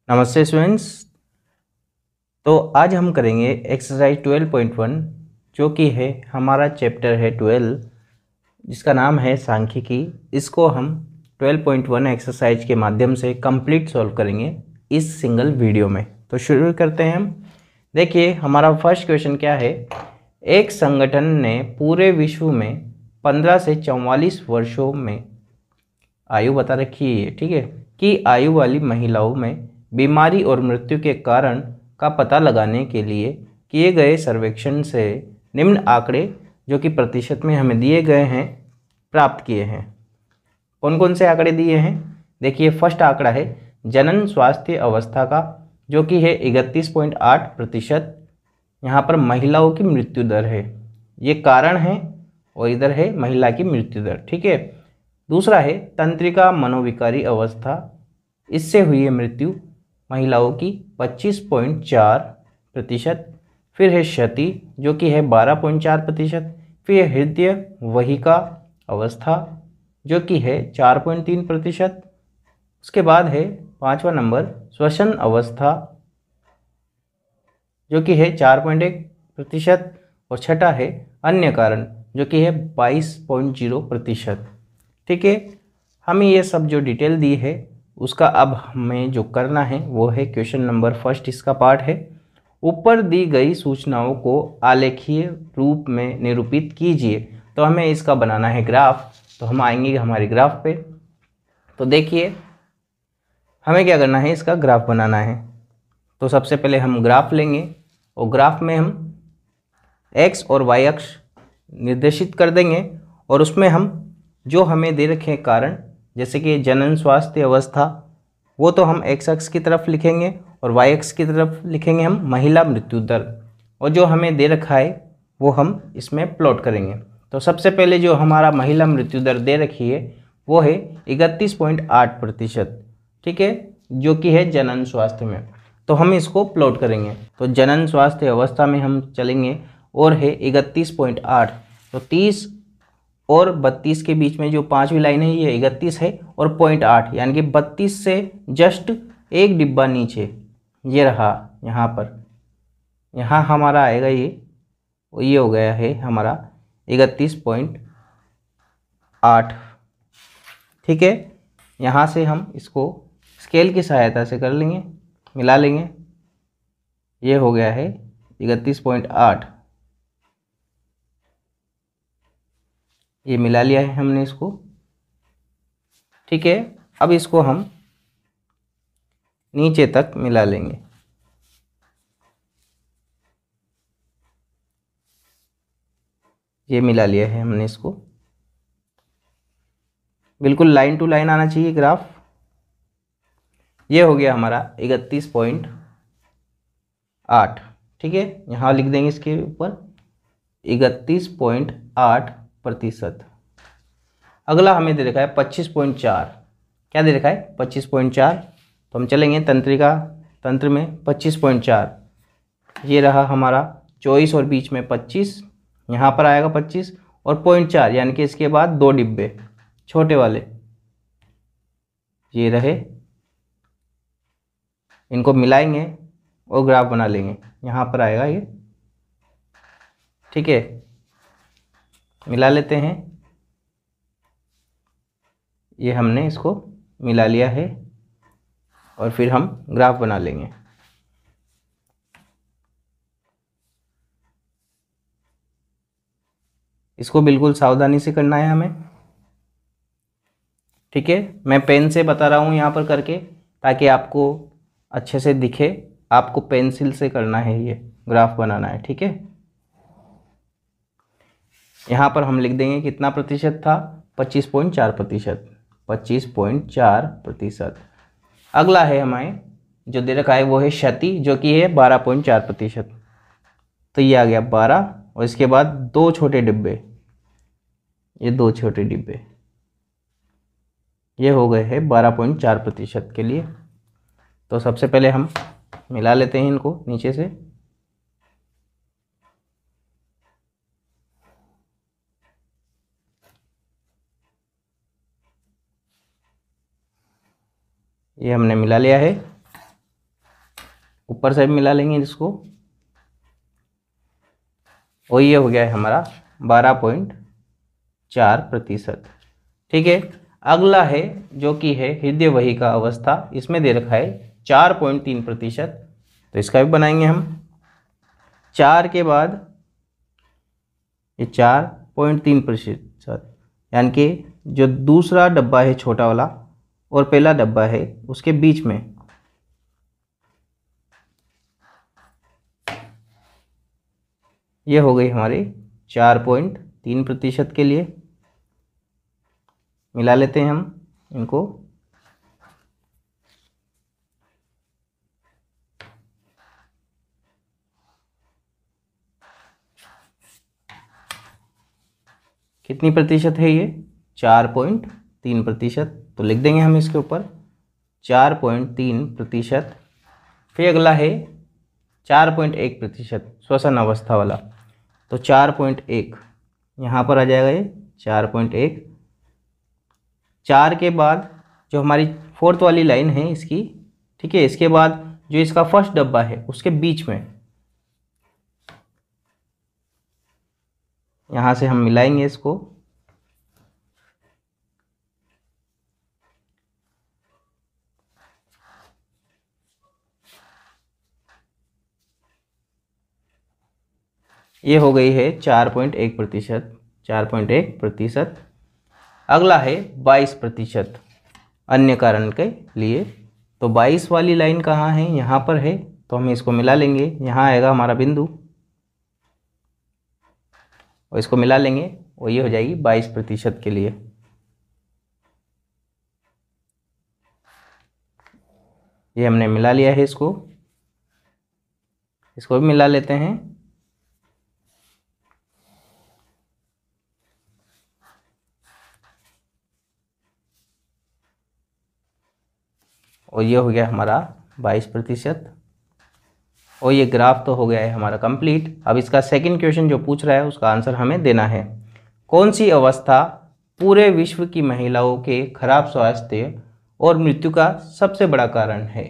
नमस्ते स्टूडेंट्स। तो आज हम करेंगे एक्सरसाइज 12.1 जो कि है हमारा चैप्टर है 12 जिसका नाम है सांख्यिकी। इसको हम 12.1 एक्सरसाइज के माध्यम से कंप्लीट सॉल्व करेंगे इस सिंगल वीडियो में। तो शुरू करते हैं हम। देखिए हमारा फर्स्ट क्वेश्चन क्या है। एक संगठन ने पूरे विश्व में 15 से 44 वर्षों में आयु बता रखी है, ठीक है, कि आयु वाली महिलाओं में बीमारी और मृत्यु के कारण का पता लगाने के लिए किए गए सर्वेक्षण से निम्न आंकड़े जो कि प्रतिशत में हमें दिए गए हैं प्राप्त किए हैं। कौन कौन से आंकड़े दिए हैं? देखिए फर्स्ट आंकड़ा है जनन स्वास्थ्य अवस्था का जो कि है 31.8%। यहाँ पर महिलाओं की मृत्यु दर है, ये कारण है, और इधर है महिला की मृत्यु दर, ठीक है। दूसरा है तंत्रिका मनोविकारी अवस्था, इससे हुई है मृत्यु महिलाओं की 25.4%। फिर है क्षति जो कि है 12.4%। फिर हृदय वहिका अवस्था जो कि है 4.3%। उसके बाद है पांचवा नंबर श्वसन अवस्था जो कि है 4.1%। और छठा है अन्य कारण जो कि है 22.0%। ठीक है, हमें ये सब जो डिटेल दी है उसका अब हमें जो करना है वो है क्वेश्चन नंबर फर्स्ट, इसका पार्ट है। ऊपर दी गई सूचनाओं को आलेखीय रूप में निरूपित कीजिए। तो हमें इसका बनाना है ग्राफ। तो हम आएंगे हमारे ग्राफ पे। तो देखिए हमें क्या करना है, इसका ग्राफ बनाना है। तो सबसे पहले हम ग्राफ लेंगे और ग्राफ में हम एक्स और वाई अक्ष निर्देशित कर देंगे और उसमें हम जो हमें दे रखे हैं कारण, जैसे कि जनन स्वास्थ्य अवस्था, वो तो हम एक्स अक्ष की तरफ लिखेंगे और वाई अक्ष की तरफ लिखेंगे हम महिला मृत्यु दर, और जो हमें दे रखा है वो हम इसमें प्लॉट करेंगे। तो सबसे पहले जो हमारा महिला मृत्यु दर दे रखी है वो है 31.8%, ठीक है, जो कि है जनन स्वास्थ्य में। तो हम इसको प्लॉट करेंगे। तो जनन स्वास्थ्य अवस्था में हम चलेंगे और है 31.8। तो 30 और 32 के बीच में जो पांचवी लाइन है ये 31 है और 0.8 यानी कि 32 से जस्ट एक डिब्बा नीचे ये रहा यहाँ पर, यहाँ हमारा आएगा ये हो गया है हमारा 31.8। ठीक है, यहाँ से हम इसको स्केल की सहायता से कर लेंगे, मिला लेंगे। ये हो गया है 31.8, ये मिला लिया है हमने इसको। ठीक है, अब इसको हम नीचे तक मिला लेंगे। ये मिला लिया है हमने इसको, बिल्कुल लाइन टू लाइन आना चाहिए ग्राफ। ये हो गया हमारा 31.8। ठीक है, यहाँ लिख देंगे इसके ऊपर 31.8%। अगला हमें दे रखा है 25.4। क्या दे रखा है? 25.4। तो हम चलेंगे तंत्रिका तंत्र में 25.4। ये रहा हमारा 24 और बीच में 25, यहाँ पर आएगा 25 और 0.4 यानी कि इसके बाद दो डिब्बे छोटे वाले ये रहे, इनको मिलाएंगे और ग्राफ बना लेंगे। यहाँ पर आएगा ये, ठीक है, मिला लेते हैं। ये हमने इसको मिला लिया है और फिर हम ग्राफ बना लेंगे। इसको बिल्कुल सावधानी से करना है हमें, ठीक है। मैं पेन से बता रहा हूँ यहाँ पर करके ताकि आपको अच्छे से दिखे। आपको पेंसिल से करना है, ये ग्राफ बनाना है, ठीक है। यहाँ पर हम लिख देंगे कितना प्रतिशत था, 25.4%, 25.4%। अगला है हमें जो दे रखा है वो है क्षति जो कि है 12.4%। तो ये आ गया 12 और इसके बाद दो छोटे डिब्बे, ये दो छोटे डिब्बे ये हो गए हैं 12.4% के लिए। तो सबसे पहले हम मिला लेते हैं इनको नीचे से। ये हमने मिला लिया है। ऊपर से भी मिला लेंगे इसको, और ये हो गया है हमारा 12.4%। ठीक है, अगला है जो कि है हृदय वहिका अवस्था, इसमें दे रखा है 4.3%। तो इसका भी बनाएंगे हम। 4 के बाद ये 4.3%, यानी कि जो दूसरा डब्बा है छोटा वाला और पहला डब्बा है उसके बीच में ये हो गई हमारी 4.3% के लिए। मिला लेते हैं हम इनको। कितनी प्रतिशत है ये? 4.3%। तो लिख देंगे हम इसके ऊपर 4.3%। फिर अगला है 4.1% श्वसन अवस्था वाला, तो 4.1 यहाँ पर आ जाएगा ये 4.1। 4 के बाद जो हमारी फोर्थ वाली लाइन है इसकी, ठीक है, इसके बाद जो इसका फर्स्ट डब्बा है उसके बीच में यहाँ से हम मिलाएंगे इसको। ये हो गई है 4.1%, 4.1%। अगला है 22% अन्य कारण के लिए। तो 22 वाली लाइन कहाँ है? यहाँ पर है, तो हम इसको मिला लेंगे। यहाँ आएगा हमारा बिंदु और इसको मिला लेंगे और ये हो जाएगी 22% के लिए। ये हमने मिला लिया है इसको भी मिला लेते हैं। और ये हो गया हमारा 22%। और ये ग्राफ तो हो गया है हमारा कंप्लीट। अब इसका सेकंड क्वेश्चन जो पूछ रहा है उसका आंसर हमें देना है। कौन सी अवस्था पूरे विश्व की महिलाओं के खराब स्वास्थ्य और मृत्यु का सबसे बड़ा कारण है?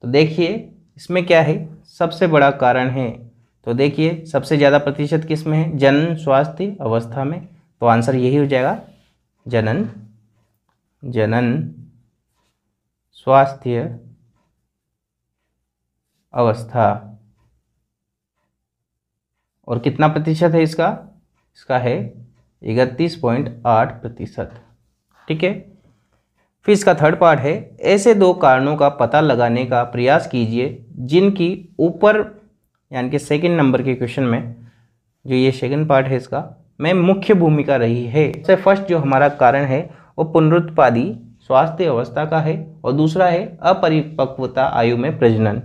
तो देखिए इसमें क्या है, सबसे बड़ा कारण है। तो देखिए सबसे ज़्यादा प्रतिशत किस में है? जनन स्वास्थ्य अवस्था में। तो आंसर यही हो जाएगा जनन स्वास्थ्य अवस्था। और कितना प्रतिशत है इसका? इसका है 31.8%। ठीक है, फिर इसका थर्ड पार्ट है, ऐसे दो कारणों का पता लगाने का प्रयास कीजिए जिनकी ऊपर, यानी कि सेकंड नंबर के क्वेश्चन में जो ये सेकंड पार्ट है इसका में मुख्य भूमिका रही है। सबसे फर्स्ट जो हमारा कारण है वो पुनरुत्पादी स्वास्थ्य अवस्था का है, और दूसरा है अपरिपक्वता आयु में प्रजनन,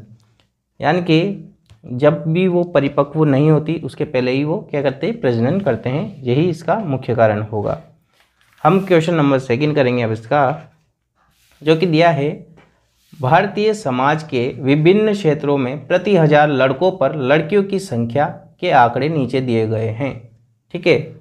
यानी कि जब भी वो परिपक्व नहीं होती उसके पहले ही वो क्या करते हैं? प्रजनन करते हैं। यही इसका मुख्य कारण होगा। हम क्वेश्चन नंबर सेकंड करेंगे अब इसका, जो कि दिया है भारतीय समाज के विभिन्न क्षेत्रों में प्रति 1000 लड़कों पर लड़कियों की संख्या के आंकड़े नीचे दिए गए हैं। ठीक है,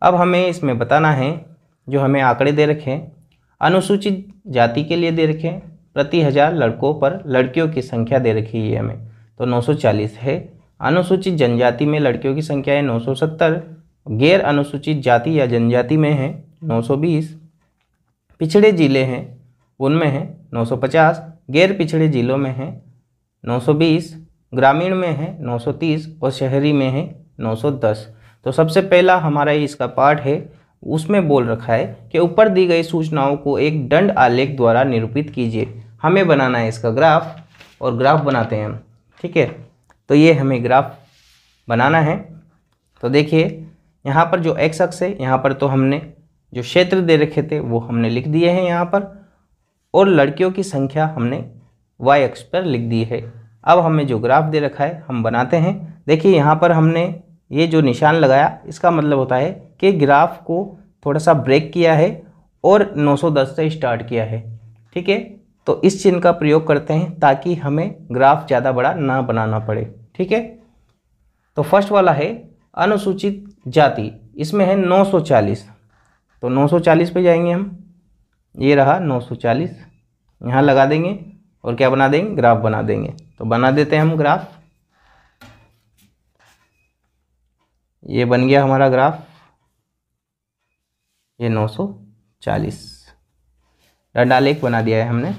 अब हमें इसमें बताना है, जो हमें आंकड़े दे रखे हैं अनुसूचित जाति के लिए दे रखे हैं, प्रति 1000 लड़कों पर लड़कियों की संख्या दे रखी है हमें, तो 940 है। अनुसूचित जनजाति में लड़कियों की संख्या है 970, गैर अनुसूचित जाति या जनजाति में है 920, पिछड़े जिले हैं उनमें है 950, गैर पिछड़े जिलों में है 920, ग्रामीण में है 930 और शहरी में है 910। तो सबसे पहला हमारा इसका पार्ट है, उसमें बोल रखा है कि ऊपर दी गई सूचनाओं को एक दंड आलेख द्वारा निरूपित कीजिए। हमें बनाना है इसका ग्राफ, और ग्राफ बनाते हैं हम। ठीक है, तो ये हमें ग्राफ बनाना है। तो देखिए यहाँ पर जो एक्स अक्ष है, यहाँ पर तो हमने जो क्षेत्र दे रखे थे वो हमने लिख दिए हैं यहाँ पर, और लड़कियों की संख्या हमने वाई अक्ष पर लिख दी है। अब हमें जो ग्राफ दे रखा है हम बनाते हैं। देखिए यहाँ पर हमने ये जो निशान लगाया, इसका मतलब होता है कि ग्राफ को थोड़ा सा ब्रेक किया है और 910 से स्टार्ट किया है। ठीक है, तो इस चिन्ह का प्रयोग करते हैं ताकि हमें ग्राफ ज़्यादा बड़ा ना बनाना पड़े। ठीक है, तो फर्स्ट वाला है अनुसूचित जाति, इसमें है 940, तो 940 पे जाएंगे हम। ये रहा 940, यहाँ लगा देंगे और क्या बना देंगे, ग्राफ बना देंगे। तो बना देते हैं हम ग्राफ। ये बन गया हमारा ग्राफ, ये 940 डाल एक बना दिया है हमने।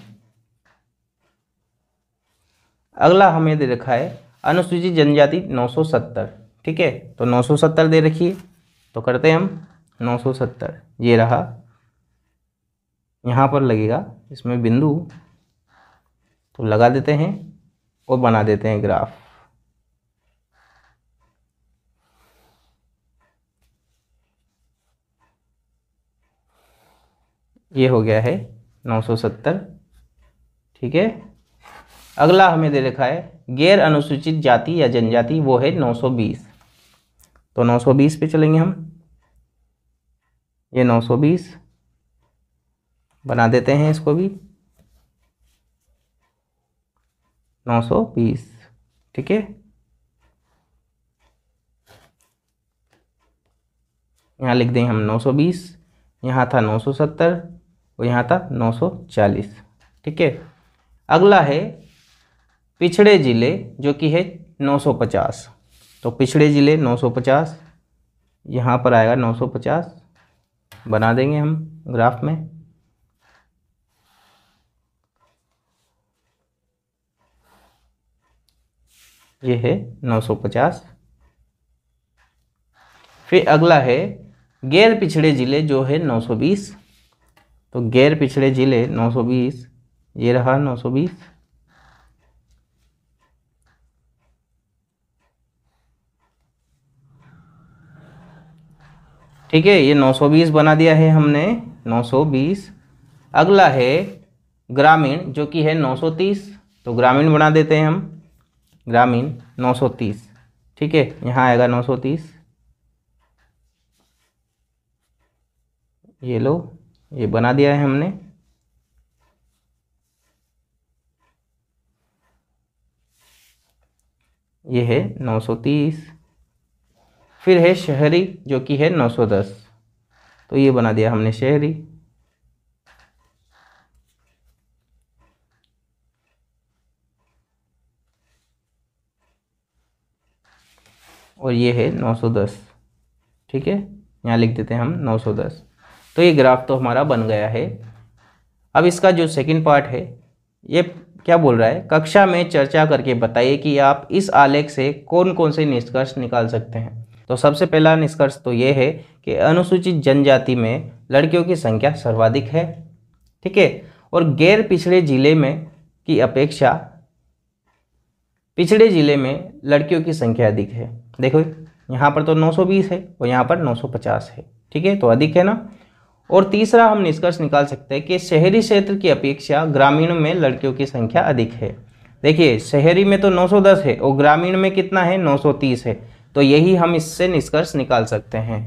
अगला हमें दे रखा है अनुसूचित जनजाति 970। ठीक है, तो 970 दे रखी है, तो करते हैं हम 970। ये रहा, यहाँ पर लगेगा इसमें बिंदु, तो लगा देते हैं और बना देते हैं ग्राफ। ये हो गया है 970। ठीक है, अगला हमें दे रखा है गैर अनुसूचित जाति या जनजाति, वो है 920। तो 920 पे चलेंगे हम। ये 920 बना देते हैं इसको भी 920। ठीक है, यहाँ लिख दें हम 920, यहाँ था 970 और यहाँ था 940। ठीक है, अगला है पिछड़े जिले जो कि है 950। तो पिछड़े जिले 950, यहाँ पर आएगा 950, बना देंगे हम ग्राफ में। ये है 950। फिर अगला है गैर पिछड़े जिले जो है 920। तो गैर पिछड़े जिले 920, ये रहा 920। ठीक है, ये 920 बना दिया है हमने, 920। अगला है ग्रामीण जो कि है 930। तो ग्रामीण बना देते हैं हम, ग्रामीण 930। ठीक है, यहाँ आएगा 930। ये लो, ये बना दिया है हमने। ये है 930। फिर है शहरी जो कि है 910। तो ये बना दिया हमने शहरी। और ये है 910। ठीक है, यहाँ लिख देते हैं हम 910। तो ये ग्राफ तो हमारा बन गया है। अब इसका जो सेकंड पार्ट है, ये क्या बोल रहा है, कक्षा में चर्चा करके बताइए कि आप इस आलेख से कौन कौन से निष्कर्ष निकाल सकते हैं। तो सबसे पहला निष्कर्ष तो ये है कि अनुसूचित जनजाति में लड़कियों की संख्या सर्वाधिक है। ठीक है, और गैर पिछड़े जिले में की अपेक्षा पिछड़े जिले में लड़कियों की संख्या अधिक है। देखो यहाँ पर तो 920 है और यहाँ पर 950 है। ठीक है, तो अधिक है ना। और तीसरा हम निष्कर्ष निकाल सकते हैं कि शहरी क्षेत्र की अपेक्षा ग्रामीण में लड़कियों की संख्या अधिक है। देखिए शहरी में तो 910 है और ग्रामीण में कितना है, 930 है। तो यही हम इससे निष्कर्ष निकाल सकते हैं।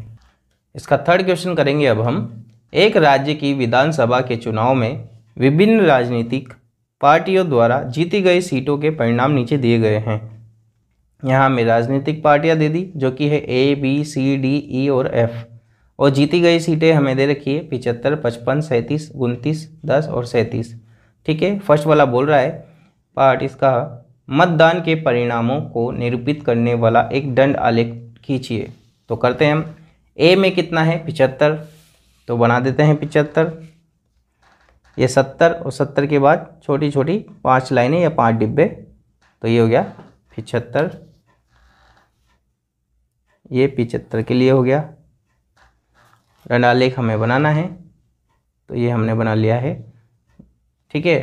इसका थर्ड क्वेश्चन करेंगे अब हम। एक राज्य की विधानसभा के चुनाव में विभिन्न राजनीतिक पार्टियों द्वारा जीती गई सीटों के परिणाम नीचे दिए गए हैं। यहाँ हमें राजनीतिक पार्टियाँ दे दी जो कि है A, B, C, D, E और F। और जीती गई सीटें हमें दे रखी है 75, 55, 37, 29, 10 और 37। ठीक है, फर्स्ट वाला बोल रहा है पार्ट इसका, मतदान के परिणामों को निरूपित करने वाला एक दंड आलेख खींचिए। तो करते हैं हम। ए में कितना है, 75। तो बना देते हैं 75। ये 70 और 70 के बाद छोटी छोटी 5 लाइनें या 5 डिब्बे, तो ये हो गया 75। ये 75 के लिए हो गया। दंड आलेख हमें बनाना है, तो ये हमने बना लिया है। ठीक है,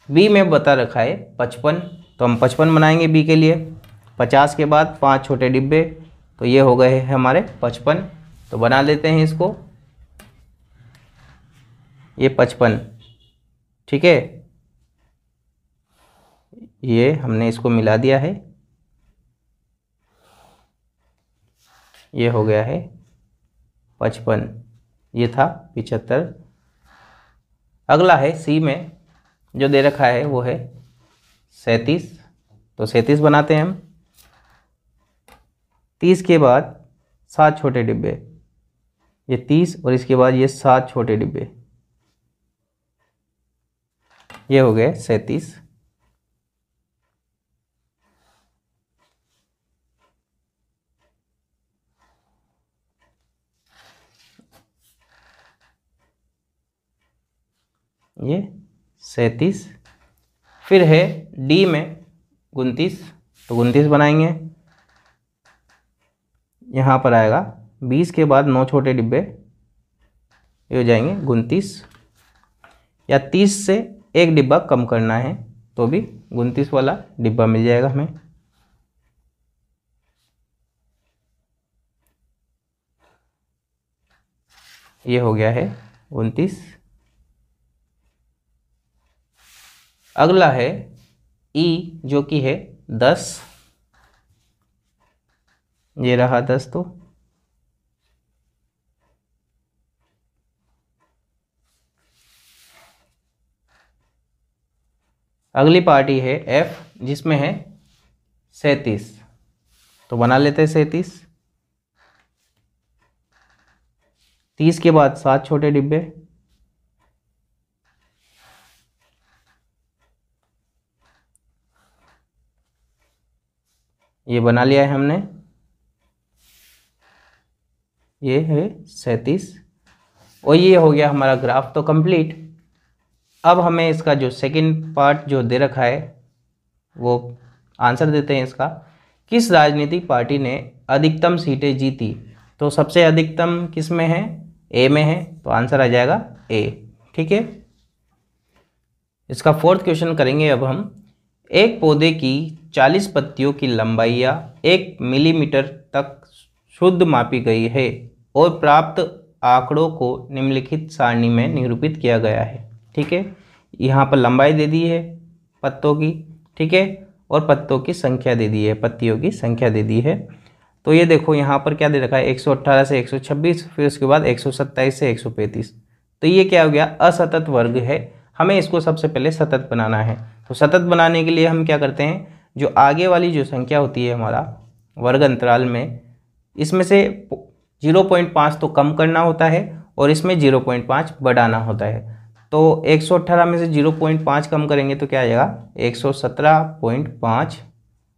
बी में बता रखा है 55। तो हम 55 बनाएंगे बी के लिए। 50 के बाद 5 छोटे डिब्बे, तो ये हो गए हैं हमारे 55। तो बना लेते हैं इसको, ये 55। ठीक है, ये हमने इसको मिला दिया है, ये हो गया है 55। ये था 75। अगला है सी में जो दे रखा है वो है 37। तो 37 बनाते हैं हम। 30 के बाद 7 छोटे डिब्बे, ये 30 और इसके बाद ये 7 छोटे डिब्बे, ये हो गए 37। ये 37। फिर है डी में 29, तो 29 बनाएंगे। यहाँ पर आएगा 20 के बाद 9 छोटे डिब्बे, ये हो जाएंगे 29, या 30 से एक डिब्बा कम करना है तो भी 29 वाला डिब्बा मिल जाएगा हमें। ये हो गया है 29। अगला है ई जो कि है 10, ये रहा 10। तो अगली पार्टी है एफ जिसमें है 37, तो बना लेते हैं 37। 30 के बाद 7 छोटे डिब्बे, ये बना लिया है हमने। ये है 37 और ये हो गया हमारा ग्राफ तो कंप्लीट। अब हमें इसका जो सेकंड पार्ट जो दे रखा है वो आंसर देते हैं इसका। किस राजनीतिक पार्टी ने अधिकतम सीटें जीती? तो सबसे अधिकतम किस में है? ए में है, तो आंसर आ जाएगा ए। ठीक है, इसका फोर्थ क्वेश्चन करेंगे अब हम। एक पौधे की 40 पत्तियों की लंबाई या 1 मिलीमीटर तक शुद्ध मापी गई है और प्राप्त आंकड़ों को निम्नलिखित सारणी में निरूपित किया गया है। ठीक है, यहाँ पर लंबाई दे दी है पत्तों की, ठीक है, और पत्तों की संख्या दे दी है, पत्तियों की संख्या दे दी है। तो ये देखो यहाँ पर क्या दे रखा है, 118 से 126, फिर उसके बाद 127 से 135। तो ये क्या हो गया? असतत वर्ग है। हमें इसको सबसे पहले सतत बनाना है। तो सतत बनाने के लिए हम क्या करते हैं, जो आगे वाली जो संख्या होती है हमारा वर्ग अंतराल में, इसमें से 0.5 तो कम करना होता है और इसमें 0.5 बढ़ाना होता है। तो 118 में से 0.5 कम करेंगे तो क्या आ जाएगा? 117.5,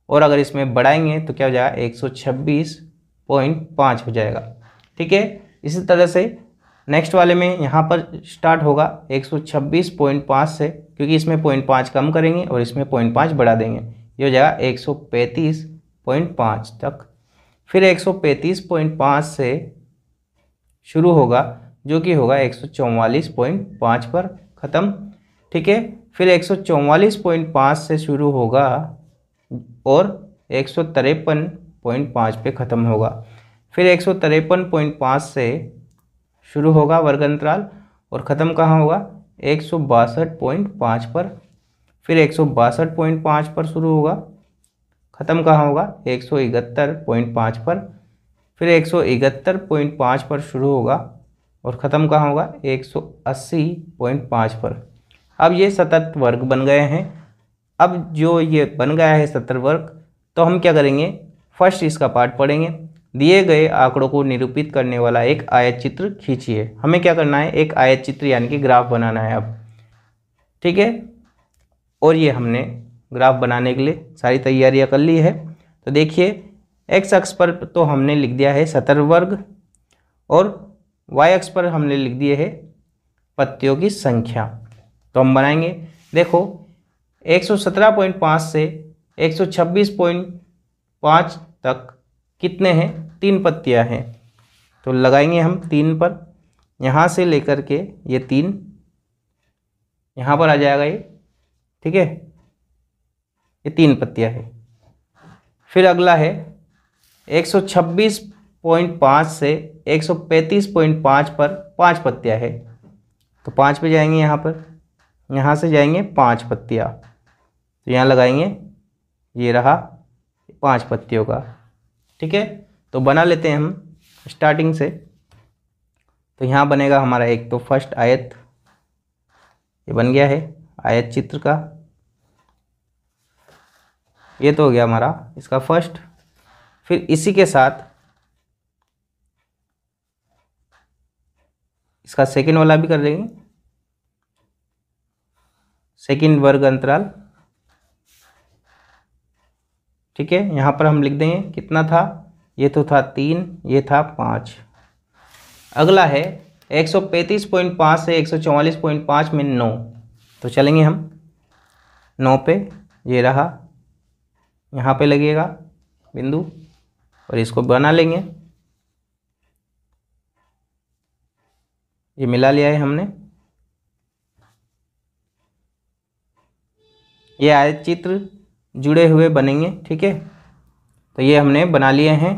और अगर इसमें बढ़ाएंगे तो क्या हो जाएगा? 126.5 हो जाएगा। ठीक है, इसी तरह से नेक्स्ट वाले में यहाँ पर स्टार्ट होगा 126.5 से, क्योंकि इसमें 0.5 कम करेंगे और इसमें 0.5 बढ़ा देंगे, ये हो जाएगा 135.5 तक। फिर 135.5 से शुरू होगा जो कि होगा 144.5 पर ख़त्म। ठीक है, फिर 144.5 से शुरू होगा और 153.5 पे ख़त्म होगा। फिर 153.5 से शुरू होगा वर्ग अंतराल और ख़त्म कहाँ होगा? 162.5 पर। फिर 162.5 पर शुरू होगा, ख़त्म कहाँ होगा? 171.5 पर। फिर 171.5 पर शुरू होगा और ख़त्म कहाँ होगा? 180.5 पर। अब ये सतत वर्ग बन गए हैं। अब जो ये बन गया है सतत वर्ग, तो हम क्या करेंगे? फर्स्ट इसका पार्ट पढ़ेंगे। दिए गए आंकड़ों को निरूपित करने वाला एक आयत चित्र खींचिए। हमें क्या करना है? एक आयत चित्र यानी कि ग्राफ बनाना है अब। ठीक है, और ये हमने ग्राफ बनाने के लिए सारी तैयारियां कर ली है। तो देखिए, एक्स अक्ष पर तो हमने लिख दिया है सतत वर्ग और वाई अक्ष पर हमने लिख दिए है पत्तियों की संख्या। तो हम बनाएंगे, देखो 117.5 से 126.5 तक कितने हैं? 3 पत्तियां हैं। तो लगाएंगे हम 3 पर, यहाँ से लेकर के ये 3 यहाँ पर आ जाएगा ये। ठीक है, ये 3 पत्तियां हैं। फिर अगला है 126.5 से 135.5 पर 5 पत्तियां है। तो 5 पे जाएंगे, यहाँ पर, यहाँ से जाएंगे 5 पत्तियां, तो यहाँ लगाएंगे, ये रहा 5 पत्तियों का। ठीक है, तो बना लेते हैं हम स्टार्टिंग से। तो यहाँ बनेगा हमारा एक तो फर्स्ट आयत, ये बन गया है आयत चित्र का। ये तो हो गया हमारा इसका फर्स्ट। फिर इसी के साथ इसका सेकेंड वाला भी कर देंगे। सेकंड वर्ग अंतराल। ठीक है, यहाँ पर हम लिख देंगे कितना था, ये तो था 3, ये था 5। अगला है 135.5 से 144.5 में 9, तो चलेंगे हम 9 पे, ये रहा, यहाँ पे लगेगा बिंदु और इसको बना लेंगे। ये मिला लिया है हमने। ये आयत चित्र जुड़े हुए बनेंगे। ठीक है, तो ये हमने बना लिए हैं।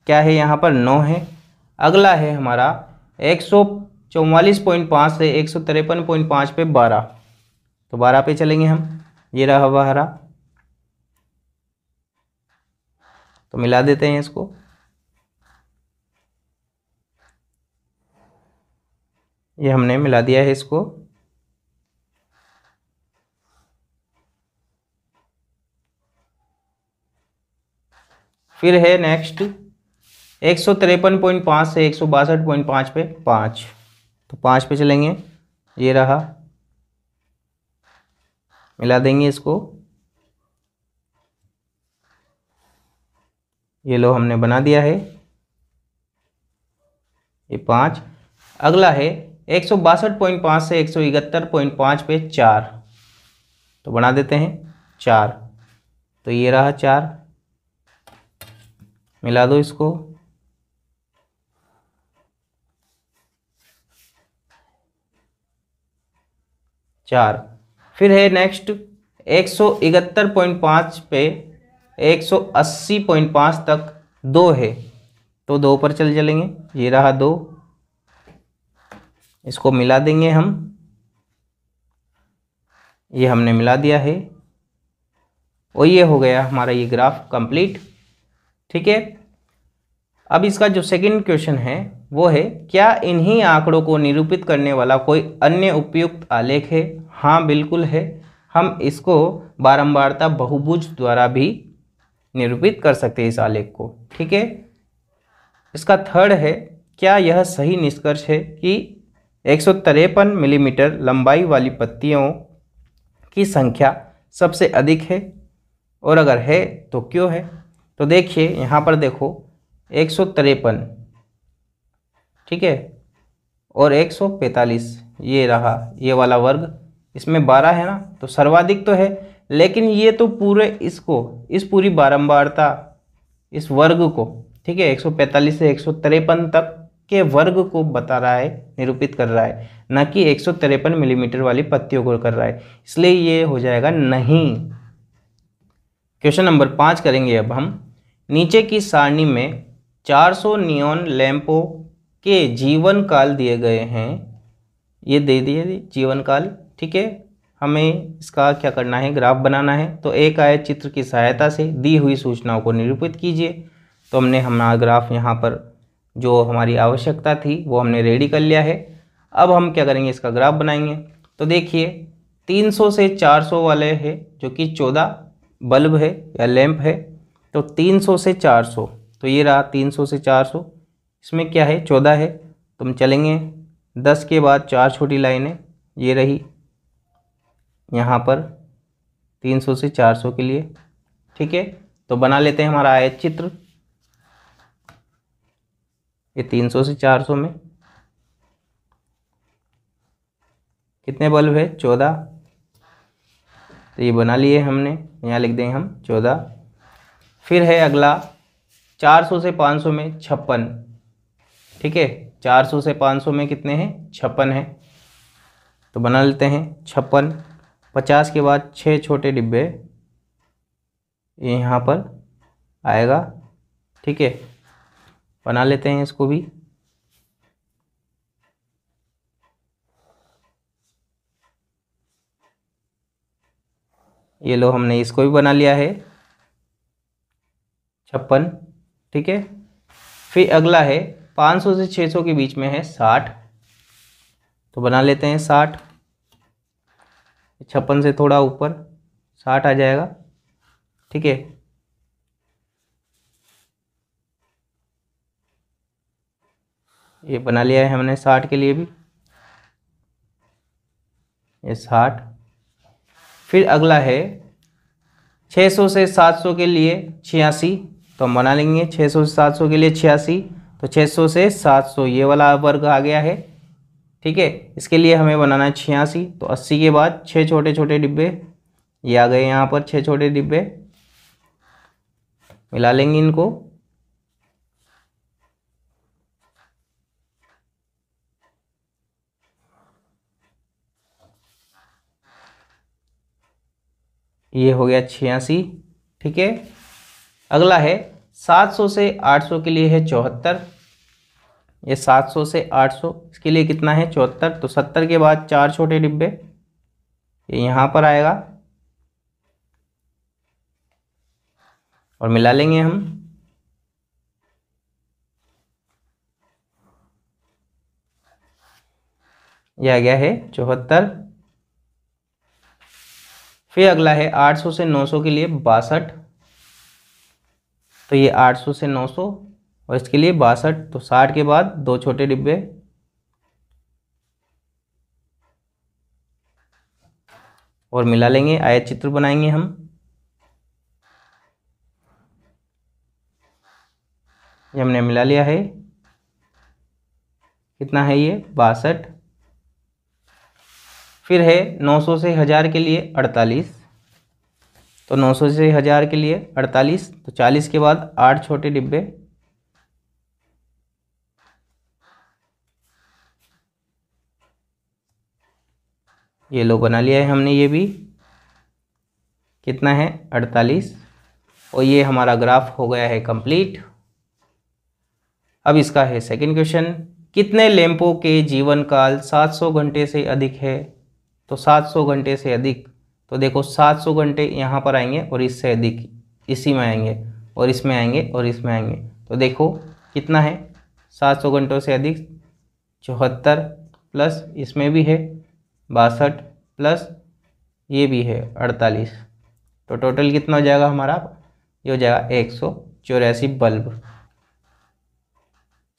क्या है यहाँ पर 9 है। अगला है हमारा 144.5 से 153.5 पे 12, तो 12 पे चलेंगे हम, ये रहा 12, तो मिला देते हैं इसको। ये हमने मिला दिया है इसको। फिर है नेक्स्ट 153.5 से 162.5 पे 5, तो 5 पे चलेंगे, ये रहा, मिला देंगे इसको। ये लो हमने बना दिया है, ये 5। अगला है 162.5 से 171.5 पे 4, तो बना देते हैं 4, तो ये रहा 4, मिला दो इसको। चार। फिर है नेक्स्ट 171.5 पे 180.5 तक 2 है, तो 2 पर चलेंगे, ये रहा 2, इसको मिला देंगे हम, ये हमने मिला दिया है और ये हो गया हमारा ये ग्राफ कंप्लीट। ठीक है, अब इसका जो सेकंड क्वेश्चन है वो है, क्या इन्हीं आंकड़ों को निरूपित करने वाला कोई अन्य उपयुक्त आलेख है? हाँ बिल्कुल है, हम इसको बारंबारता बहुभुज द्वारा भी निरूपित कर सकते हैं इस आलेख को। ठीक है, इसका थर्ड है, क्या यह सही निष्कर्ष है कि 153 मिलीमीटर लंबाई वाली पत्तियों की संख्या सबसे अधिक है, और अगर है तो क्यों है? तो देखिए यहाँ पर देखो 153, ठीक है, और 145, ये रहा ये वाला वर्ग, इसमें 12 है ना, तो सर्वाधिक तो है, लेकिन ये तो पूरे इसको, इस पूरी बारंबारता, इस वर्ग को, ठीक है, 145 से 153 तक के वर्ग को बता रहा है, निरूपित कर रहा है, न कि 153 मिलीमीटर वाली पत्तियों को कर रहा है, इसलिए ये हो जाएगा नहीं। क्वेश्चन नंबर 5 करेंगे अब हम। नीचे की सारणी में 400 नियॉन लैंपों के जीवन काल दिए गए हैं, ये दे दिए जीवन काल। ठीक है, हमें इसका क्या करना है, ग्राफ बनाना है। तो एक आयत चित्र की सहायता से दी हुई सूचनाओं को निरूपित कीजिए। तो हमने हमारा ग्राफ यहाँ पर जो हमारी आवश्यकता थी वो हमने रेडी कर लिया है। अब हम क्या करेंगे, इसका ग्राफ बनाएंगे। तो देखिए 300 से 400 वाले है, जो कि 14 बल्ब है या लैंप है, तो 300 से 400, तो ये रहा 300 से 400, इसमें क्या है 14 है, तो हम चलेंगे 10 के बाद 4 छोटी लाइनें, ये रही यहाँ पर 300 से 400 के लिए। ठीक है, तो बना लेते हैं हमारा आयत चित्र। ये 300 से 400 में कितने बल्ब है, 14, तो ये बना लिए हमने, यहाँ लिख देंगे हम 14। फिर है अगला 400 से 500 में 56, ठीक है, 400 से 500 में कितने हैं, 56 है, तो बना लेते हैं 56। 50 के बाद 6 छोटे डिब्बे, ये यहाँ पर आएगा। ठीक है, बना लेते हैं इसको भी। ये लो हमने इसको भी बना लिया है 56। ठीक है, फिर अगला है 500 से 600 के बीच में है 60, तो बना लेते हैं 60। 56 से थोड़ा ऊपर 60 आ जाएगा। ठीक है, ये बना लिया है हमने 60 के लिए भी, ये 60। फिर अगला है 600 से 700 के लिए 86, तो हम बना लेंगे 600 से 700 के लिए 86, तो 600 से 700 ये वाला वर्ग आ गया है। ठीक है, इसके लिए हमें बनाना है 86, तो 80 के बाद 6 छोटे छोटे डिब्बे ये आ गए, यहाँ पर 6 छोटे डिब्बे मिला लेंगे इनको। ये हो गया 86। ठीक है, अगला है 700 से 800 के लिए है 74, ये 700 से 800 इसके लिए कितना है 74, तो 70 के बाद 4 छोटे डिब्बे ये यहाँ पर आएगा और मिला लेंगे हम। यह आ गया है 74। फिर अगला है 800 से 900 के लिए 62, तो ये 800 से 900 और इसके लिए 62, तो 60 के बाद 2 छोटे डिब्बे और मिला लेंगे, आयत चित्र बनाएंगे हम। ये हमने मिला लिया है, कितना है ये 62। फिर है 900 से 1000 के लिए 48, तो 900 से 1000 के लिए 48, तो 40 के बाद 8 छोटे डिब्बे ये लो बना लिया है हमने, ये भी कितना है 48, और ये हमारा ग्राफ हो गया है कंप्लीट। अब इसका है सेकंड क्वेश्चन, कितने लैंपों के जीवन काल 700 घंटे से अधिक है, तो 700 घंटे से अधिक, तो देखो 700 घंटे यहाँ पर आएंगे और इससे अधिक इसी में आएंगे और इसमें आएंगे और इसमें आएंगे, तो देखो कितना है 700 घंटों से अधिक 74 प्लस इसमें भी है 62 प्लस ये भी है 48, तो टोटल कितना हो जाएगा हमारा, ये हो जाएगा 184 बल्ब।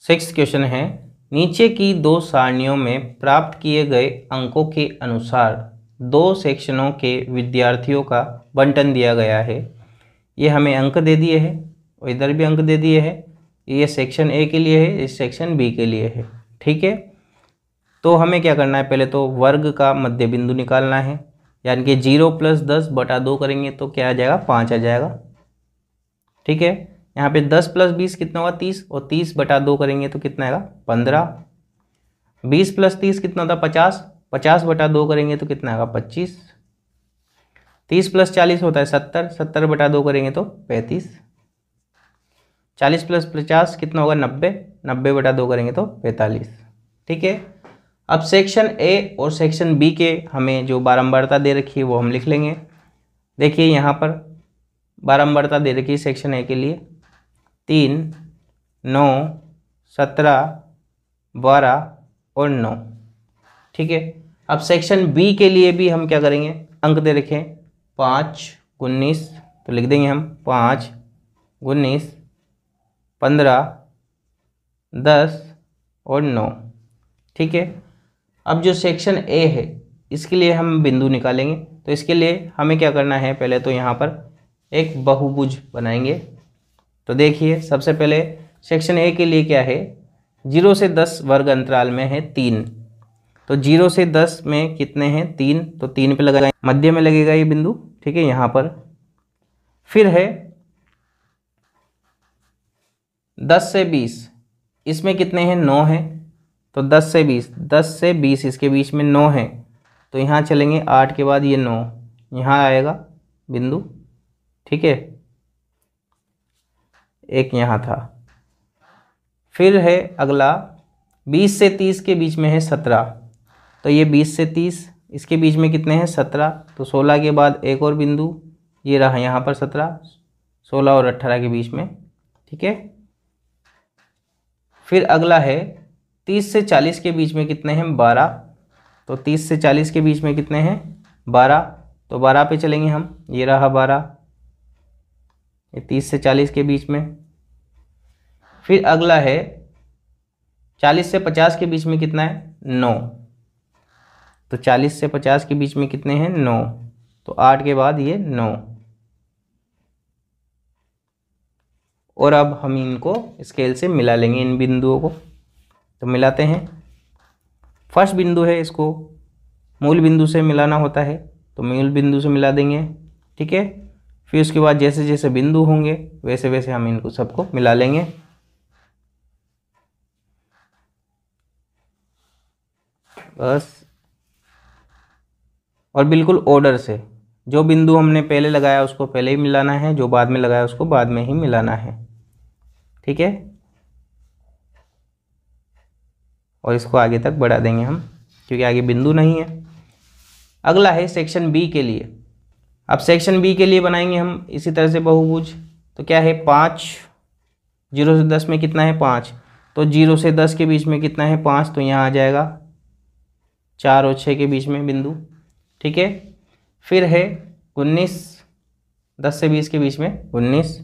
6th क्वेश्चन है, नीचे की 2 सारणियों में प्राप्त किए गए अंकों के अनुसार 2 सेक्शनों के विद्यार्थियों का बंटन दिया गया है। ये हमें अंक दे दिए हैं और इधर भी अंक दे दिए हैं, ये सेक्शन ए के लिए है, इस सेक्शन बी के लिए है। ठीक है, तो हमें क्या करना है, पहले तो वर्ग का मध्य बिंदु निकालना है, यानी कि 0 + 10 बटा 2 करेंगे तो क्या आ जाएगा 5 आ जाएगा। ठीक है, यहाँ पे 10 + 20 कितना होगा 30, और 30 बटा 2 करेंगे तो कितना आएगा 15। 20 + 30 कितना होता 50, 50 बटा 2 करेंगे तो कितना आएगा 25। 30 + 40 होता है 70, 70 बटा 2 करेंगे तो 35। 40 + 50 कितना होगा 90, 90 बटा 2 करेंगे तो 45। ठीक है, अब सेक्शन ए और सेक्शन बी के हमें जो बारंबारता दे रखी है वो हम लिख लेंगे। देखिए यहाँ पर बारंबारता दे रखी है सेक्शन ए के लिए 3, 9, 17, 12 और 9। ठीक है, अब सेक्शन बी के लिए भी हम क्या करेंगे, अंक दे रखे 5, 19, तो लिख देंगे हम 5, 19, 15, 10 और 9। ठीक है, अब जो सेक्शन ए है इसके लिए हम बिंदु निकालेंगे, तो इसके लिए हमें क्या करना है, पहले तो यहाँ पर एक बहुभुज बनाएंगे। तो देखिए सबसे पहले सेक्शन ए के लिए क्या है, 0 से 10 वर्ग अंतराल में है 3, तो 0 से 10 में कितने हैं 3, तो 3 पे लगाएंगे, मध्य में लगेगा ये बिंदु। ठीक है, यहाँ पर फिर है 10 से 20, इसमें कितने हैं 9 हैं, तो 10 से 20, 10 से 20 इसके बीच में 9 है, तो यहाँ चलेंगे 8 के बाद ये 9 यहाँ आएगा बिंदु। ठीक है, एक यहाँ था। फिर है अगला 20 से 30 के बीच में है 17, तो ये 20 से 30 इसके बीच में कितने हैं 17, तो 16 के बाद एक और बिंदु ये रहा यहाँ पर 17, 16 और 18 के बीच में। ठीक है, फिर अगला है 30 से 40 के बीच में कितने हैं 12, तो 30 से 40 के बीच में कितने हैं 12, तो 12 पे चलेंगे हम, ये रहा 12, ये 30 से 40 के बीच में। फिर अगला है 40 से 50 के बीच में कितना है 9, तो 40 से 50 के बीच में कितने हैं 9, तो 8 के बाद ये 9। और अब हम इनको स्केल से मिला लेंगे इन बिंदुओं को। तो मिलाते हैं। फर्स्ट बिंदु है, इसको मूल बिंदु से मिलाना होता है, तो मूल बिंदु से मिला देंगे। ठीक है, फिर उसके बाद जैसे जैसे बिंदु होंगे वैसे वैसे हम इनको सबको मिला लेंगे। बस, और बिल्कुल ऑर्डर से, जो बिंदु हमने पहले लगाया उसको पहले ही मिलाना है, जो बाद में लगाया उसको बाद में ही मिलाना है। ठीक है, और इसको आगे तक बढ़ा देंगे हम, क्योंकि आगे बिंदु नहीं है। अगला है सेक्शन बी के लिए। अब सेक्शन बी के लिए बनाएंगे हम इसी तरह से बहुभुज। तो क्या है, 5, 0 से 10 में कितना है 5, तो 0 से 10 के बीच में कितना है 5, तो यहाँ आ जाएगा 4 और 6 के बीच में बिंदु। ठीक है, फिर है 19, 10 से 20 के बीच में 19,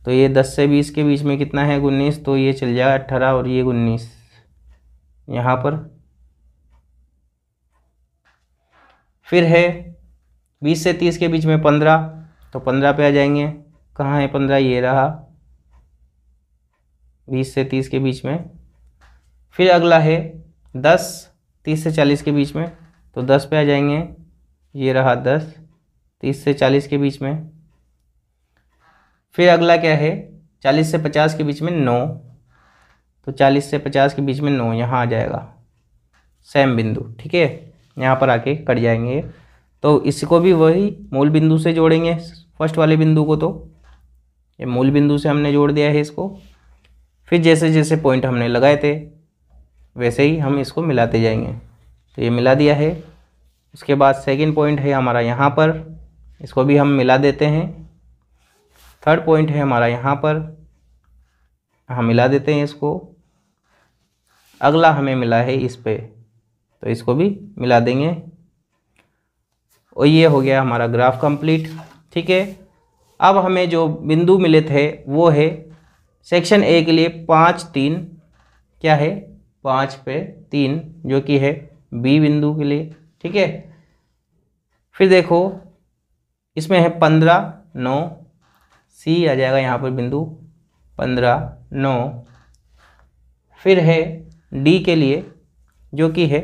तो ये 10 से 20 के बीच में कितना है 19, तो ये चल जाएगा 18 और ये 19 यहाँ पर। फिर है 20 से 30 के बीच में 15, तो 15 पे आ जाएंगे। कहाँ है 15, ये रहा 20 से 30 के बीच में। फिर अगला है 10, 30 से 40 के बीच में, तो 10 पे आ जाएंगे। ये रहा 10, 30 से 40 के बीच में। फिर अगला क्या है, 40 से 50 के बीच में 9, तो 40 से 50 के बीच में 9 यहाँ आ जाएगा, सेम बिंदु। ठीक है, यहाँ पर आके कट जाएंगे। तो इसको भी वही मूल बिंदु से जोड़ेंगे, फर्स्ट वाले बिंदु को, तो ये मूल बिंदु से हमने जोड़ दिया है इसको। फिर जैसे जैसे पॉइंट हमने लगाए थे वैसे ही हम इसको मिलाते जाएंगे। तो ये मिला दिया है। उसके बाद सेकंड पॉइंट है हमारा यहाँ पर, इसको भी हम मिला देते हैं। थर्ड पॉइंट है हमारा यहाँ पर, हम मिला देते हैं इसको। अगला हमें मिला है इस पे, तो इसको भी मिला देंगे। और ये हो गया हमारा ग्राफ कंप्लीट। ठीक है, अब हमें जो बिंदु मिले थे वो है सेक्शन ए के लिए 5, 3, क्या है 5 पे 3, जो कि है बी बिंदु के लिए। ठीक है, फिर देखो इसमें है 15, 9, सी आ जाएगा यहाँ पर बिंदु 15, 9। फिर है डी के लिए जो कि है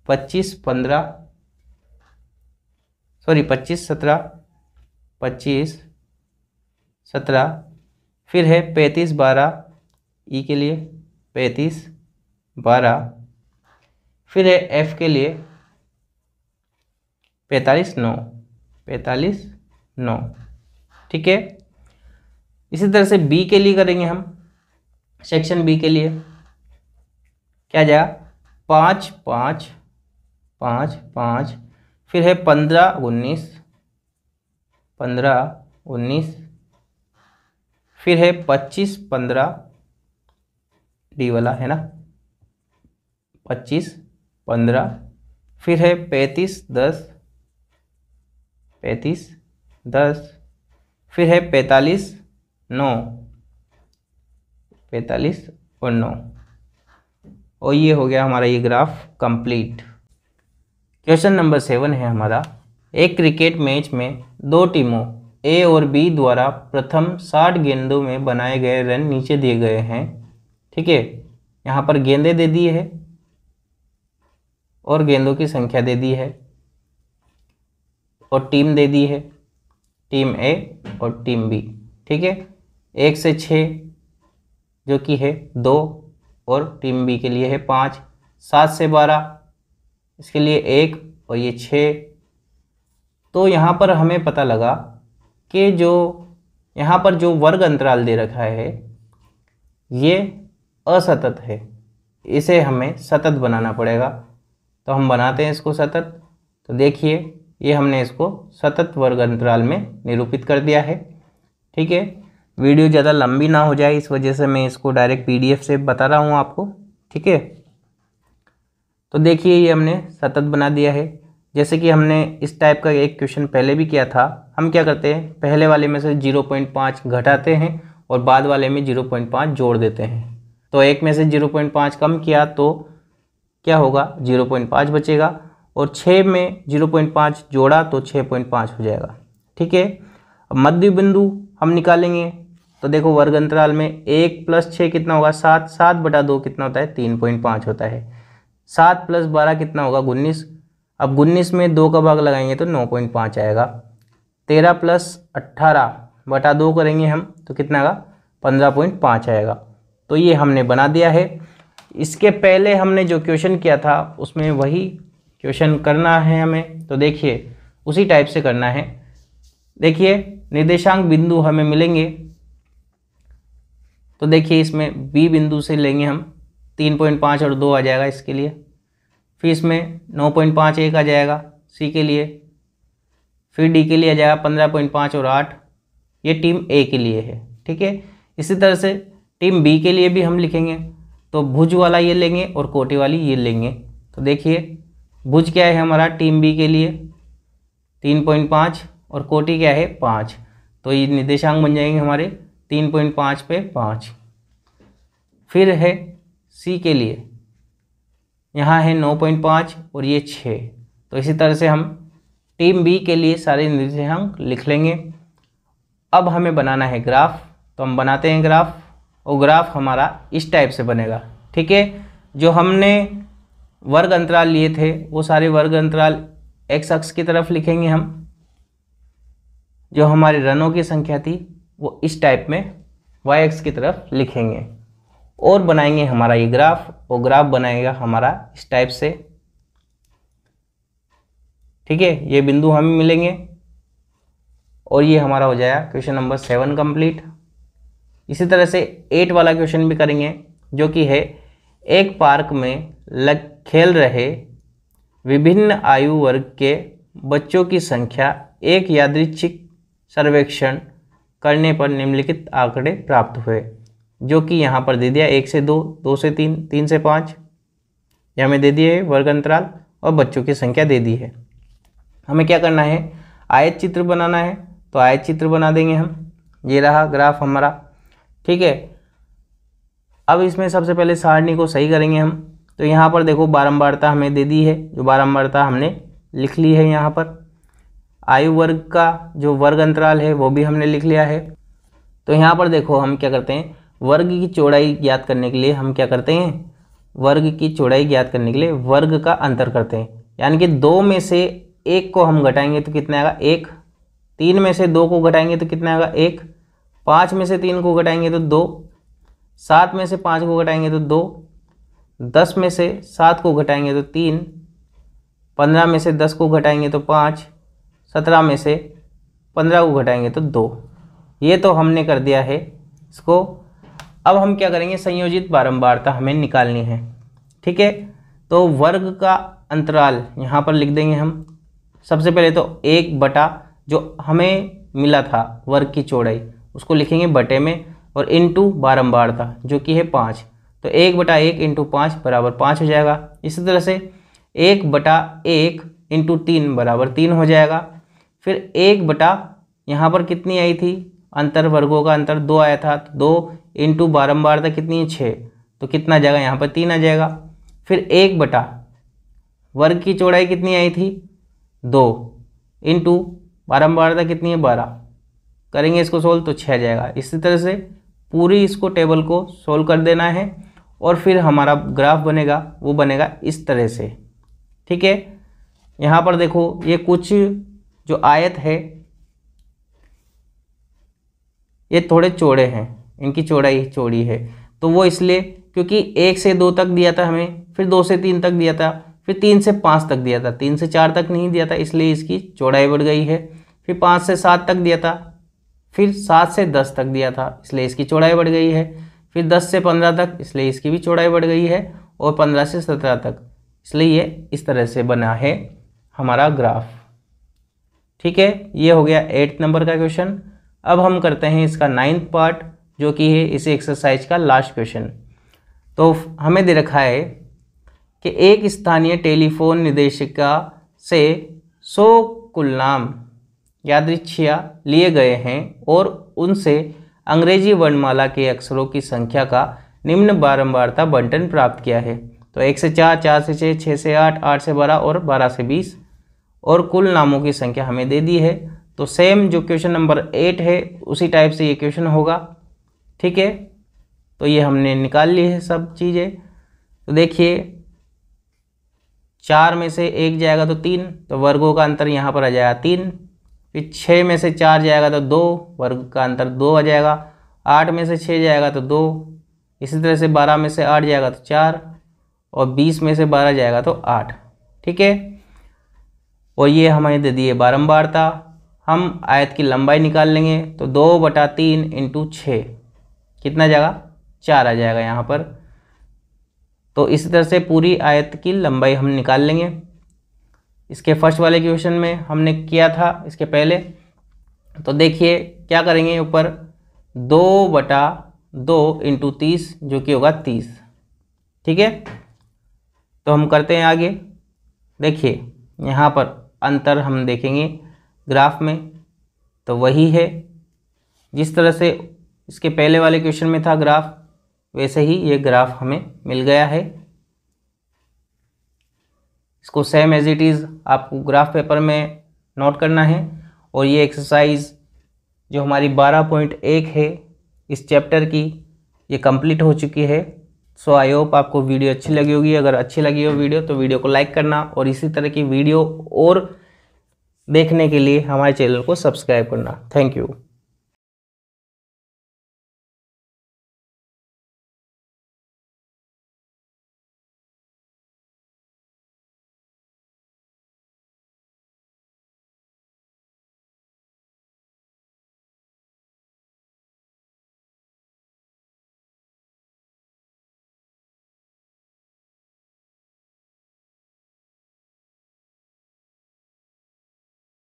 25, 17, 25, 17। फिर है 35, 12, ई के लिए 35, 12। फिर है एफ के लिए 45, 9, 45, 9। ठीक है, इसी तरह से बी के लिए करेंगे हम। सेक्शन बी के लिए क्या जाएगा, 5, 5, 5, 5। फिर है 15, 19, 15, 19। फिर है 25, 15, डी वाला है ना, 25, 15। फिर है 35, 10, 35, 10। फिर है 45, 9, 45 और 9। और ये हो गया हमारा ये ग्राफ कंप्लीट। क्वेश्चन नंबर 7 है हमारा, एक क्रिकेट मैच में दो टीमों ए और बी द्वारा प्रथम 60 गेंदों में बनाए गए रन नीचे दिए गए हैं। ठीक है, यहाँ पर गेंदें दे दी है और गेंदों की संख्या दे दी है और टीम दे दी है, टीम ए और टीम बी। ठीक है, 1 से 6 जो कि है 2 और टीम बी के लिए है 5, 7 से 12 इसके लिए 1 और ये 6। तो यहाँ पर हमें पता लगा कि जो यहाँ पर जो वर्ग अंतराल दे रखा है ये असतत है, इसे हमें सतत बनाना पड़ेगा। तो हम बनाते हैं इसको सतत। तो देखिए ये हमने इसको सतत वर्ग अंतराल में निरूपित कर दिया है। ठीक है, वीडियो ज़्यादा लंबी ना हो जाए इस वजह से मैं इसको डायरेक्ट पीडीएफ से बता रहा हूँ आपको। ठीक है, तो देखिए ये हमने सतत बना दिया है। जैसे कि हमने इस टाइप का एक क्वेश्चन पहले भी किया था। हम क्या करते हैं, पहले वाले में से 0.5 घटाते हैं और बाद वाले में 0.5 जोड़ देते हैं। तो एक में से 0.5 कम किया तो क्या होगा, 0.5 बचेगा और 6 में 0.5 जोड़ा तो 6.5 हो जाएगा। ठीक है, अब मध्य बिंदु हम निकालेंगे तो देखो वर्ग अंतराल में 1 + 6 कितना होगा 7, 7/2 कितना होता है 3.5 होता है। 7 + 12 कितना होगा 19। अब 19 में 2 का भाग लगाएंगे तो 9.5 आएगा। 13 + 18/2 करेंगे हम तो कितना आएगा 15.5 आएगा। तो ये हमने बना दिया है। इसके पहले हमने जो क्वेश्चन किया था उसमें वही क्वेश्चन करना है हमें। तो देखिए उसी टाइप से करना है। देखिए निर्देशांक बिंदु हमें मिलेंगे तो देखिए इसमें बी बिंदु से लेंगे हम 3.5 और 2 आ जाएगा इसके लिए। फिर इसमें 9.5 1 आ जाएगा सी के लिए। फिर डी के लिए आ जाएगा 15.5 और 8, ये टीम ए के लिए है। ठीक है, इसी तरह से टीम बी के लिए भी हम लिखेंगे तो भुज वाला ये लेंगे और कोटि वाली ये लेंगे। तो देखिए भुज क्या है हमारा टीम बी के लिए 3.5 और कोटि क्या है 5, तो ये निर्देशांक बन जाएंगे हमारे 3.5 पे 5। फिर है सी के लिए यहाँ है 9.5 और ये 6। तो इसी तरह से हम टीम बी के लिए सारे निर्देशांक लिख लेंगे। अब हमें बनाना है ग्राफ, तो हम बनाते हैं ग्राफ और ग्राफ हमारा इस टाइप से बनेगा। ठीक है, जो हमने वर्ग अंतराल लिए थे वो सारे वर्ग अंतराल एक्स अक्ष की तरफ लिखेंगे हम। जो हमारे रनों की संख्या थी वो इस टाइप में वाई एक्स की तरफ लिखेंगे और बनाएंगे हमारा ये ग्राफ। और ग्राफ बनाएगा हमारा इस टाइप से। ठीक है, ये बिंदु हमें मिलेंगे और ये हमारा हो जाएगा क्वेश्चन नंबर 7 कंप्लीट। इसी तरह से 8 वाला क्वेश्चन भी करेंगे जो कि है एक पार्क में खेल रहे विभिन्न आयु वर्ग के बच्चों की संख्या एक यादृच्छिक सर्वेक्षण करने पर निम्नलिखित आंकड़े प्राप्त हुए, जो कि यहाँ पर दे दिया 1 से 2, 2 से 3, 3 से 5 ये हमें दे दिए है वर्ग अंतराल और बच्चों की संख्या दे दी है। हमें क्या करना है आयत चित्र बनाना है, तो आयत चित्र बना देंगे हम। ये रहा ग्राफ हमारा। ठीक है, अब इसमें सबसे पहले सारणी को सही करेंगे हम। तो यहाँ पर देखो बारंबारता हमें दे दी है, जो बारंबारता हमने लिख ली है। यहाँ पर आयु वर्ग का जो वर्ग अंतराल है वो भी हमने लिख लिया है। तो यहाँ पर देखो हम क्या करते हैं वर्ग की चौड़ाई ज्ञात करने के लिए हम क्या करते हैं वर्ग की चौड़ाई ज्ञात करने के लिए वर्ग का अंतर करते हैं। यानी कि 2 में से 1 को हम घटाएंगे तो कितना आएगा 1, 3 में से 2 को घटाएंगे तो कितना आएगा 1, 5 में से 3 को घटाएंगे तो 2, 7 में से 5 को घटाएंगे तो 2, 10 में से 7 को घटाएंगे तो 3, 15 में से 10 को घटाएंगे तो 5, 17 में से 15 को घटाएंगे तो 2। ये तो हमने कर दिया है इसको। अब हम क्या करेंगे संयोजित बारंबारता हमें निकालनी है। ठीक है, तो वर्ग का अंतराल यहाँ पर लिख देंगे हम। सबसे पहले तो 1 जो हमें मिला था वर्ग की चौड़ाई उसको लिखेंगे बटे में और इनटू बारंबारता जो कि है 5। तो 1/1 × 5 = 5 हो जाएगा। इसी तरह से 1/1 × 3 = 3 हो जाएगा। फिर 1 यहाँ पर कितनी आई थी अंतर वर्गों का अंतर 2 आया था, तो 2 × बारंबारता कितनी है 6, तो कितना जाएगा यहाँ पर 3 आ जाएगा। फिर 1 वर्ग की चौड़ाई कितनी आई थी 2 × बारंबारता कितनी है 12, करेंगे इसको सोल्व तो 6 आ जाएगा। इसी तरह से पूरी इसको टेबल को सोल्व कर देना है और फिर हमारा ग्राफ बनेगा वो बनेगा इस तरह से। ठीक है, यहाँ पर देखो ये कुछ जो आयत है ये थोड़े चौड़े हैं, इनकी चौड़ाई चौड़ी है, तो वो इसलिए क्योंकि 1 से 2 तक दिया था हमें, फिर 2 से 3 तक दिया था, फिर 3 से 5 तक दिया था, 3 से 4 तक नहीं दिया था, इसलिए इसकी चौड़ाई बढ़ गई है। फिर 5 से 7 तक दिया था, फिर 7 से 10 तक दिया था, इसलिए इसकी चौड़ाई बढ़ गई है। फिर 10 से 15 तक, इसलिए इसकी भी चौड़ाई बढ़ गई है। और 15 से 17 तक, इसलिए ये इस तरह से बना है हमारा ग्राफ। ठीक है, ये हो गया 8 नंबर का क्वेश्चन। अब हम करते हैं इसका 9th पार्ट जो कि है इस एक्सरसाइज का लास्ट क्वेश्चन। तो हमें दे रखा है कि एक स्थानीय टेलीफोन निर्देशिका से 100 कुलनाम यादृच्छिया लिए गए हैं और उनसे अंग्रेजी वर्णमाला के अक्षरों की संख्या का निम्न बारंबारता बंटन प्राप्त किया है। तो 1 से 4, 4 से 6, 6 से 8, 8 से 12 और 12 से 20 और कुल नामों की संख्या हमें दे दी है। तो सेम जो क्वेश्चन नंबर 8 है उसी टाइप से ये क्वेश्चन होगा। ठीक है, तो ये हमने निकाल ली है सब चीज़ें। तो देखिए 4 में से 1 जाएगा तो 3, तो वर्गों का अंतर यहाँ पर आ जाएगा 3। फिर 6 में से 4 जाएगा तो 2, वर्ग का अंतर 2 आ जाएगा। 8 में से 6 जाएगा तो 2, इसी तरह से 12 में से 8 जाएगा तो 4 और 20 में से 12 जाएगा तो 8। ठीक है, और ये हमें दे दी है बारंबारता। हम आयत की लंबाई निकाल लेंगे तो 2/3 × 6 कितना जाएगा, 4 आ जाएगा यहाँ पर। तो इसी तरह से पूरी आयत की लंबाई हम निकाल लेंगे। इसके फर्स्ट वाले क्वेश्चन में हमने किया था इसके पहले। तो देखिए क्या करेंगे, ऊपर 2/2 × 30 जो कि होगा 30। ठीक है, तो हम करते हैं आगे। देखिए यहाँ पर अंतर हम देखेंगे ग्राफ में, तो वही है जिस तरह से इसके पहले वाले क्वेश्चन में था ग्राफ, वैसे ही ये ग्राफ हमें मिल गया है। इसको सेम एज इट इज़ आपको ग्राफ पेपर में नोट करना है। और ये एक्सरसाइज जो हमारी 12.1 है इस चैप्टर की, ये कंप्लीट हो चुकी है। सो आई होप आपको वीडियो अच्छी लगी होगी। अगर अच्छी लगी हो वीडियो तो वीडियो को लाइक करना और इसी तरह की वीडियो और देखने के लिए हमारे चैनल को सब्सक्राइब करना। Thank you.